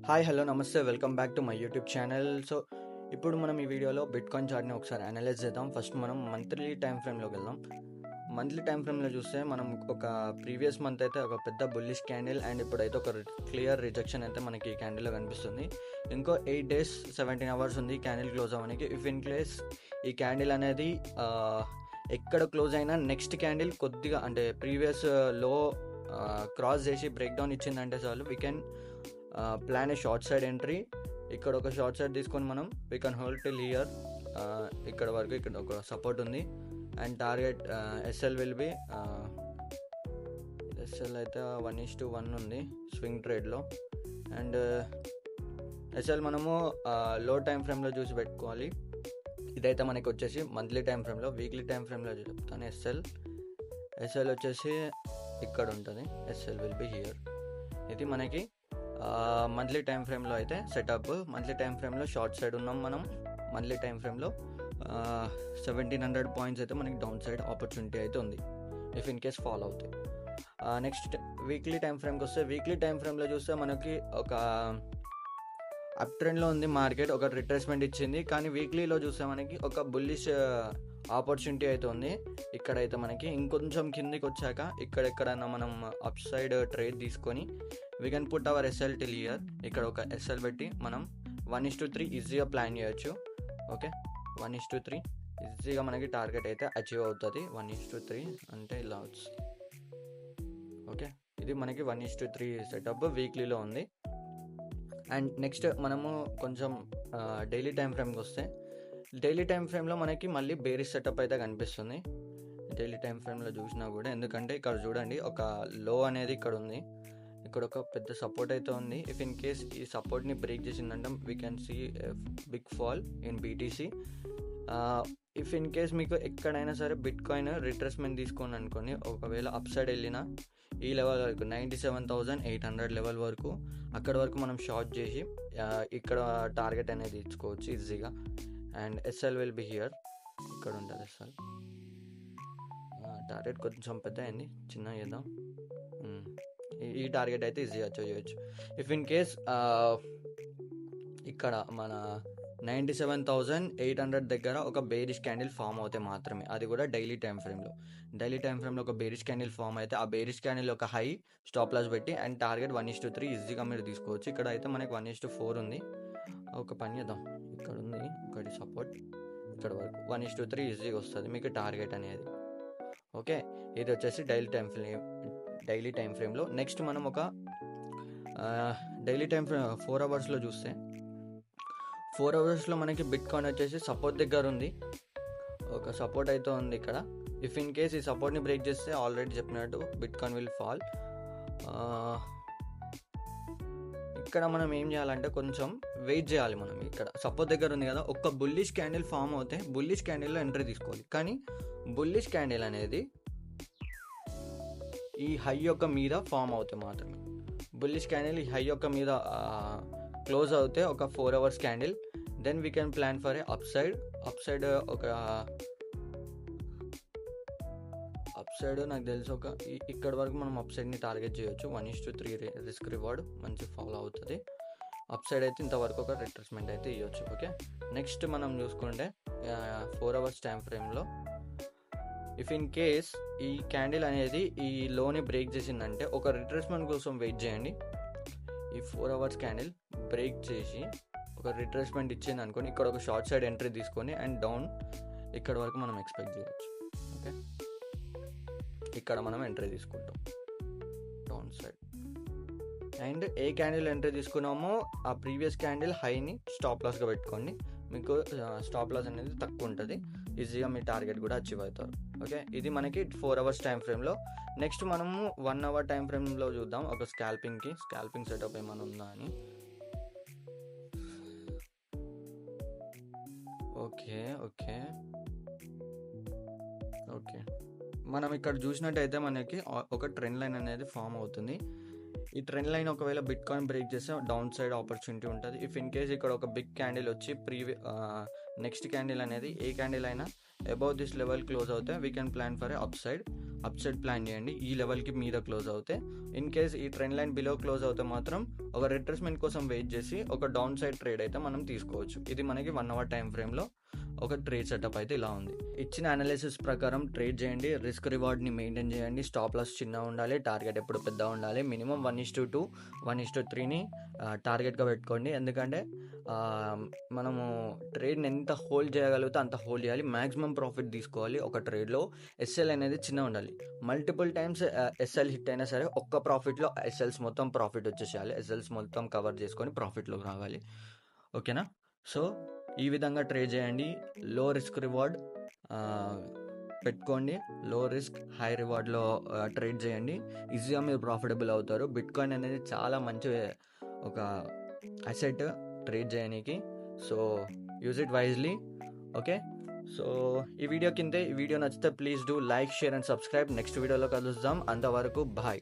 Hi hello నమస్తే welcome back to my YouTube channel. ఇప్పుడు మనం ఈ వీడియోలో బిట్కాయిన్ చార్ట్ని ఒకసారి అనలైజ్ చేద్దాం. ఫస్ట్ మనం మంత్లీ టైం ఫ్రేమ్లోకి వెళ్దాం. మంత్లీ టైం ఫ్రేమ్లో చూస్తే మనం ఒక ప్రీవియస్ మంత్ అయితే ఒక పెద్ద బుల్లిష్ క్యాండిల్ అండ్ ఇప్పుడైతే ఒక క్లియర్ రిజెక్షన్ అయితే మనకి ఈ క్యాండిల్లో కనిపిస్తుంది. ఇంకో 8 days 17 hours ఉంది ఈ క్యాండిల్ క్లోజ్ అవ్వడానికి. ఇఫ్ ఇన్ కేస్ ఈ క్యాండిల్ అనేది ఎక్కడ క్లోజ్ అయినా నెక్స్ట్ క్యాండిల్ కొద్దిగా అంటే ప్రీవియస్ లో క్రాస్ చేసి బ్రేక్ డౌన్ ఇచ్చిందంటే చాలు we can plan a short side entry. ఇక్కడ ఒక షార్ట్ సైడ్ తీసుకొని మనం we can hold till here. ఇక్కడ వరకు ఇక్కడ ఒక సపోర్ట్ ఉంది and target SL will be SL అయితే 1:1 ఉంది స్వింగ్ ట్రేడ్లో. అండ్ ఎస్ఎల్ మనము లో టైం ఫ్రేమ్లో చూసి పెట్టుకోవాలి. ఇదైతే మనకి వచ్చేసి మంత్లీ టైం ఫ్రేమ్లో. వీక్లీ టైం ఫ్రేమ్లో చెప్తాను. ఎస్ఎల్ వచ్చేసి ఇక్కడ ఉంటుంది. SL will be here. ఇది మనకి మంత్లీ టైం ఫ్రేమ్లో అయితే సెటప్. మంత్లీ టైం ఫ్రేమ్లో షార్ట్ సైడ్ ఉన్నాం మనం. మంత్లీ టైం ఫ్రేమ్లో 1700 పాయింట్స్ అయితే మనకి డౌన్ సైడ్ ఆపర్చునిటీ అయితే ఉంది ఇఫ్ ఇన్ కేస్ ఫాలో అవుతాయి. నెక్స్ట్ వీక్లీ టైం ఫ్రేమ్కి వస్తే, వీక్లీ టైం ఫ్రేమ్లో చూస్తే మనకి ఒక అప్ ట్రెండ్లో ఉంది మార్కెట్, ఒక రిట్రేస్మెంట్ ఇచ్చింది. కానీ వీక్లీలో చూస్తే మనకి ఒక బుల్లిష్ ఆపర్చునిటీ అయితే ఉంది. ఇక్కడైతే మనకి ఇంకొంచెం కిందికి వచ్చాక ఇక్కడెక్కడైనా మనం అప్ సైడ్ ట్రేడ్ తీసుకొని we can put our SL till here. ఇక్కడ ఒక ఎస్ఎల్ పెట్టి మనం 1:3 ఈజీగా ప్లాన్ చేయొచ్చు. ఓకే, 1:3 ఈజీగా మనకి టార్గెట్ అయితే అచీవ్ అవుతుంది. 1:3 అంటే ఇలా వచ్చి ఓకే, ఇది మనకి 1:3 సెటప్ వీక్లీలో ఉంది. అండ్ నెక్స్ట్ మనము కొంచెం డైలీ టైం ఫ్రేమ్కి వస్తే, డైలీ టైం ఫ్రేమ్లో మనకి మళ్ళీ బేరిష్ సెటప్ అయితే కనిపిస్తుంది. డైలీ టైం ఫ్రేమ్లో చూసినా కూడా, ఎందుకంటే ఇక్కడ చూడండి ఒక లో అనేది ఇక్కడ ఉంది, ఇక్కడ ఒక పెద్ద సపోర్ట్ అయితే ఉంది. ఇఫ్ ఇన్ కేస్ ఈ సపోర్ట్ని బ్రేక్ చేసిందంటే we can see big fall in BTC. If in case మీకు ఎక్కడైనా సరే బిట్ కాయిన్ రిట్రేస్మెంట్ తీసుకోండి అనుకోండి, ఒకవేళ అప్ సైడ్ వెళ్ళినా ఈ లెవెల్ వరకు 97,800 లెవెల్ వరకు, అక్కడ వరకు మనం షార్ట్ చేసి ఇక్కడ టార్గెట్ అనేది ఇచ్చుకోవచ్చు ఈజీగా. And SL will be here. ఇక్కడ ఉంటుంది ఎస్ఎల్. టార్గెట్ కొంచెం పెద్ద అయింది, చిన్న చేద్దాం. ఈ టార్గెట్ అయితే ఈజీగా అచీవ్ చేయొచ్చు. ఇఫ్ ఇన్ కేస్ ఇక్కడ మన 97,800 దగ్గర ఒక బేరిష్ క్యాండిల్ ఫామ్ అవుతే మాత్రమే, అది కూడా డైలీ టైం ఫ్రేమ్లో. డైలీ టైం ఫ్రేమ్లో ఒక బేరిష్ క్యాండిల్ ఫామ్ అయితే ఆ బేరిష్ క్యాండిల్ ఒక హై స్టాప్ లాస్ పెట్టి అండ్ టార్గెట్ 1:3 ఈజీగా మీరు తీసుకోవచ్చు. ఇక్కడ అయితే మనకి 1:4 ఉంది. ఒక పని చేద్దాం, ఇక్కడ ఉంది ఒకటి సపోర్ట్, ఇక్కడ వరకు 1:3 ఈజీగా వస్తుంది మీకు టార్గెట్ అనేది. ఓకే, ఇది వచ్చేసి డైలీ టైం ఫ్రేమ్లో. నెక్స్ట్ మనం ఒక డైలీ టైం ఫ్రేమ్ 4 అవర్స్లో చూస్తే, 4 అవర్స్లో మనకి బిట్ కాయిన్ వచ్చేసి సపోర్ట్ దగ్గర ఉంది. ఒక సపోర్ట్ అయితే ఉంది ఇక్కడ. ఇఫ్ ఇన్ కేస్ ఈ సపోర్ట్ని బ్రేక్ చేస్తే ఆల్రెడీ చెప్పినట్టు బిట్ కాయిన్ విల్ ఫాల్. ఇక్కడ మనం ఏం చేయాలంటే కొంచెం వెయిట్ చేయాలి. మనం ఇక్కడ సపోర్ట్ దగ్గర ఉంది కదా, ఒక బుల్లిష్ క్యాండిల్ ఫామ్ అవుతే బుల్లిష్ క్యాండిల్లో ఎంట్రీ తీసుకోవాలి. కానీ బుల్లిష్ క్యాండిల్ అనేది ఈ హై యొక్క మీద ఫామ్ అవుతే మాత్రమే. బుల్లిష్ క్యాండిల్ ఈ హై యొక్క మీద క్లోజ్ అవుతే ఒక 4 hours candle, then we can plan for a up side ఒక అప్ సైడ్ నాకు తెలిసి ఒక ఇక్కడ వరకు మనం అప్ సైడ్ని టార్గెట్ చేయొచ్చు. 1:3 రిస్క్ రివార్డ్ మంచి ఫాలో అవుతుంది. అప్ సైడ్ అయితే ఇంతవరకు ఒక రిట్రేస్మెంట్ అయితే ఇవ్వచ్చు. ఓకే, నెక్స్ట్ మనం చూసుకుంటే 4 hours టైం ఫ్రేమ్లో ఇఫ్ ఇన్ కేస్ ఈ క్యాండిల్ అనేది ఈ లోని బ్రేక్ చేసిందంటే ఒక రిట్రేస్మెంట్ కోసం వెయిట్ చేయండి. ఈ 4 hours క్యాండిల్ బ్రేక్ చేసి ఒక రిట్రేస్మెంట్ ఇచ్చింది అనుకోని, ఇక్కడ ఒక షార్ట్ సైడ్ ఎంట్రీ తీసుకొని అండ్ డౌన్ ఇక్కడ వరకు మనం ఎక్స్పెక్ట్ చేయవచ్చు. ఓకే, ఇక్కడ మనం ఎంట్రీ తీసుకుంటాం down side. And A candle entry తీసుకున్నామో ఆ ప్రీవియస్ క్యాండిల్ హైని స్టాప్ లాస్గా పెట్టుకోండి. మీకు స్టాప్ లాస్ అనేది తక్కువ ఉంటుంది, ఈజీగా మీ టార్గెట్ కూడా అచీవ్ అవుతారు. ఓకే, ఇది మనకి 4 hours టైం ఫ్రేమ్లో. నెక్స్ట్ మనము 1 hour టైం ఫ్రేమ్లో చూద్దాం ఒక స్కాల్పింగ్ సెటప్ ఏమైనా ఉందా అని. ఓకే మనం ఇక్కడ చూసినట్టయితే మనకి ఒక ట్రెండ్ లైన్ అనేది ఫామ్ అవుతుంది. ఈ ట్రెండ్ లైన్ ఒకవేళ బిట్ కాయిన్ బ్రేక్ చేస్తే డౌన్ సైడ్ ఆపర్చునిటీ ఉంటుంది. ఇఫ్ ఇన్ కేస్ ఇక్కడ ఒక బిగ్ క్యాండిల్ వచ్చి నెక్స్ట్ క్యాండిల్ అనేది ఏ క్యాండిల్ అయినా అబౌవ్ దిస్ లెవెల్ క్లోజ్ అవుతే we can plan for a up side. Up side plan చేయండి. ఈ లెవెల్కి మీద క్లోజ్ అవుతే, ఇన్ కేస్ ఈ ట్రెండ్ లైన్ బిలో క్లోజ్ అవుతే మాత్రం ఒక రిట్రేస్మెంట్ కోసం వెయిట్ చేసి ఒక డౌన్ సైడ్ ట్రేడ్ అయితే మనం తీసుకోవచ్చు. ఇది మనకి 1 hour టైం ఫ్రేమ్లో ఒక ట్రేడ్ సెటప్ అయితే ఇలా ఉంది. ఇచ్చిన అనాలిసిస్ ప్రకారం ట్రేడ్ చేయండి, రిస్క్ రివార్డ్ని మెయింటైన్ చేయండి, స్టాప్ లాస్ చిన్నగా ఉండాలి, టార్గెట్ ఎప్పుడు పెద్దగా ఉండాలి. మినిమం 1:2, 1:3ని టార్గెట్గా పెట్టుకోండి. ఎందుకంటే మనము ట్రేడ్ని ఎంత హోల్డ్ చేయగలిగితే అంత హోల్డ్ చేయాలి. మ్యాక్సిమం ప్రాఫిట్ తీసుకోవాలి. ఒక ట్రేడ్లో ఎస్ఎల్ అనేది చిన్నగా ఉండాలి. మల్టిపుల్ టైమ్స్ ఎస్ఎల్ హిట్ అయినా సరే ఒక్క ప్రాఫిట్లో ఎస్ఎల్స్ మొత్తం ప్రాఫిట్ వచ్చేసేయాలి. ఎస్ఎల్స్ మొత్తం కవర్ చేసుకొని ప్రాఫిట్లోకి రావాలి. ఓకేనా? సో ఈ విధంగా ట్రేడ్ చేయండి. లో రిస్క్ రివార్డ్ పెట్టుకోండి. లో రిస్క్ హై రివార్డ్లో ట్రేడ్ చేయండి. ఈజీగా మీరు ప్రాఫిటబుల్ అవుతారు. బిట్కాయిన్ అనేది చాలా మంచి ఒక అసెట్ ట్రేడ్ చేయడానికి. So use it wisely. Okay, so ఈ వీడియో కింద ఈ వీడియో నచ్చితే please do like, share and subscribe. Next వీడియోలో కలుద్దాం. అంతవరకు బాయ్.